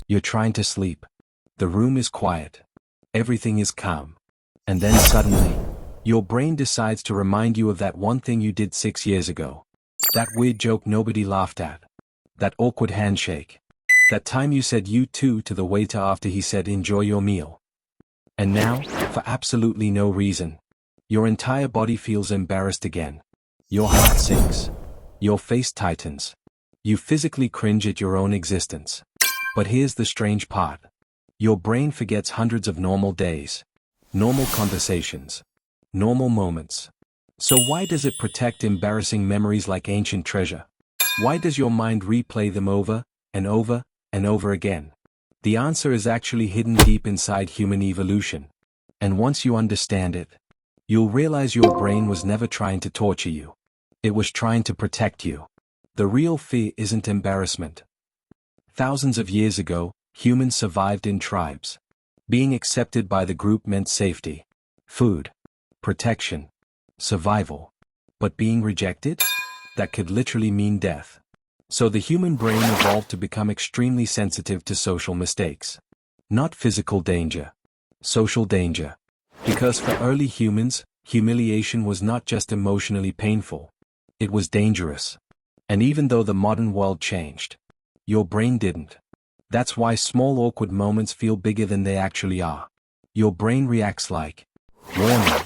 You're trying to sleep. The room is quiet. Everything is calm. And then suddenly, your brain decides to remind you of that one thing you did 6 years ago. That weird joke nobody laughed at. That awkward handshake. That time you said you too to the waiter after he said enjoy your meal. And now, for absolutely no reason, your entire body feels embarrassed again. Your heart sinks. Your face tightens. You physically cringe at your own existence. But here's the strange part. Your brain forgets hundreds of normal days. Normal conversations. Normal moments. So why does it protect embarrassing memories like ancient treasure? Why does your mind replay them over, and over, and over again? The answer is actually hidden deep inside human evolution. And once you understand it, you'll realize your brain was never trying to torture you. It was trying to protect you. The real fear isn't embarrassment. Thousands of years ago, humans survived in tribes. Being accepted by the group meant safety, food, protection, survival. But being rejected? That could literally mean death. So the human brain evolved to become extremely sensitive to social mistakes. Not physical danger. Social danger. Because for early humans, humiliation was not just emotionally painful. It was dangerous. And even though the modern world changed, your brain didn't. That's why small awkward moments feel bigger than they actually are. Your brain reacts like, warning,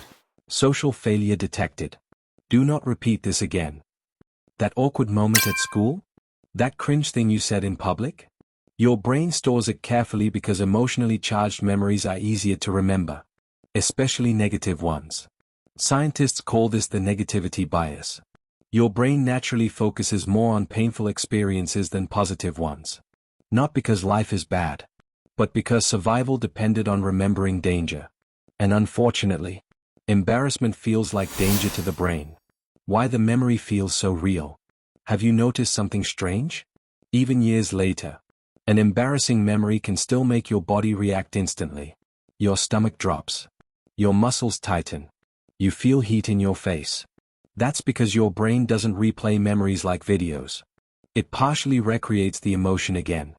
social failure detected. Do not repeat this again. That awkward moment at school? That cringe thing you said in public? Your brain stores it carefully because emotionally charged memories are easier to remember. Especially negative ones. Scientists call this the negativity bias. Your brain naturally focuses more on painful experiences than positive ones. Not because life is bad, but because survival depended on remembering danger. And unfortunately, embarrassment feels like danger to the brain. Why the memory feels so real? Have you noticed something strange? Even years later, an embarrassing memory can still make your body react instantly. Your stomach drops. Your muscles tighten. You feel heat in your face. That's because your brain doesn't replay memories like videos. It partially recreates the emotion again.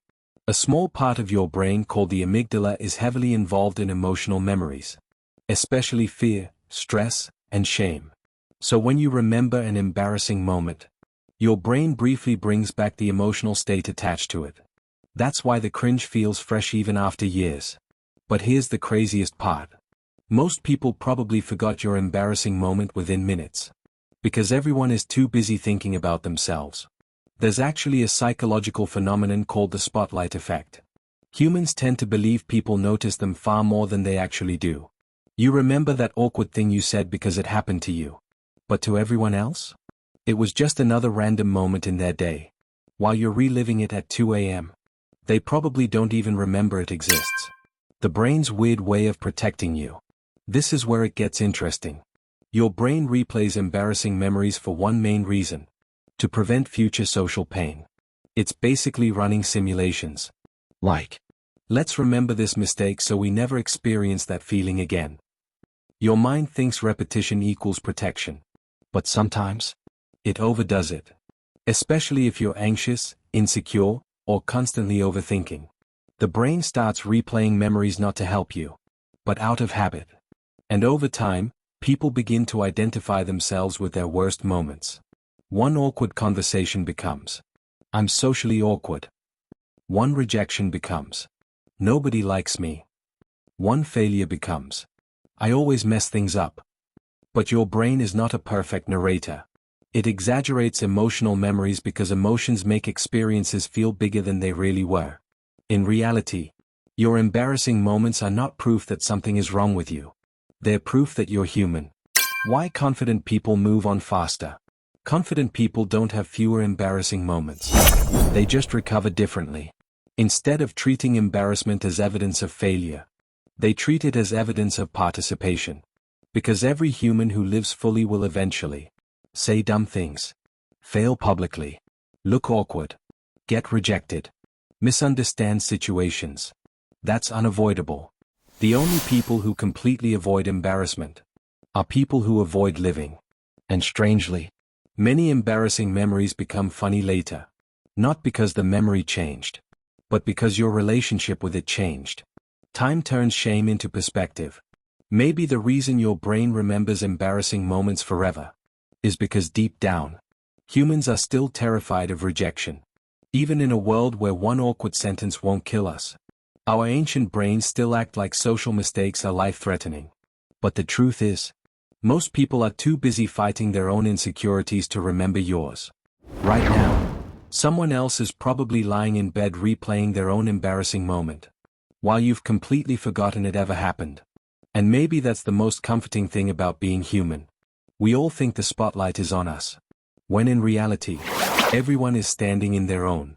A small part of your brain called the amygdala is heavily involved in emotional memories, especially fear, stress, and shame. So when you remember an embarrassing moment, your brain briefly brings back the emotional state attached to it. That's why the cringe feels fresh even after years. But here's the craziest part. Most people probably forgot your embarrassing moment within minutes. Because everyone is too busy thinking about themselves. There's actually a psychological phenomenon called the spotlight effect. Humans tend to believe people notice them far more than they actually do. You remember that awkward thing you said because it happened to you. But to everyone else? It was just another random moment in their day. While you're reliving it at 2 a.m., they probably don't even remember it exists. The brain's weird way of protecting you. This is where it gets interesting. Your brain replays embarrassing memories for one main reason. To prevent future social pain. It's basically running simulations. Like, let's remember this mistake so we never experience that feeling again. Your mind thinks repetition equals protection. But sometimes, it overdoes it. Especially if you're anxious, insecure, or constantly overthinking. The brain starts replaying memories not to help you, but out of habit. And over time, people begin to identify themselves with their worst moments. One awkward conversation becomes, I'm socially awkward. One rejection becomes, nobody likes me. One failure becomes, I always mess things up. But your brain is not a perfect narrator. It exaggerates emotional memories because emotions make experiences feel bigger than they really were. In reality, your embarrassing moments are not proof that something is wrong with you. They're proof that you're human. Why confident people move on faster? Confident people don't have fewer embarrassing moments. They just recover differently. Instead of treating embarrassment as evidence of failure, they treat it as evidence of participation. Because every human who lives fully will eventually say dumb things, fail publicly, look awkward, get rejected, misunderstand situations. That's unavoidable. The only people who completely avoid embarrassment are people who avoid living. And strangely, many embarrassing memories become funny later. Not because the memory changed, but because your relationship with it changed. Time turns shame into perspective. Maybe the reason your brain remembers embarrassing moments forever is because deep down, humans are still terrified of rejection. Even in a world where one awkward sentence won't kill us, our ancient brains still act like social mistakes are life-threatening. But the truth is, most people are too busy fighting their own insecurities to remember yours. Right now, someone else is probably lying in bed replaying their own embarrassing moment, while you've completely forgotten it ever happened. And maybe that's the most comforting thing about being human. We all think the spotlight is on us, when in reality, everyone is standing in their own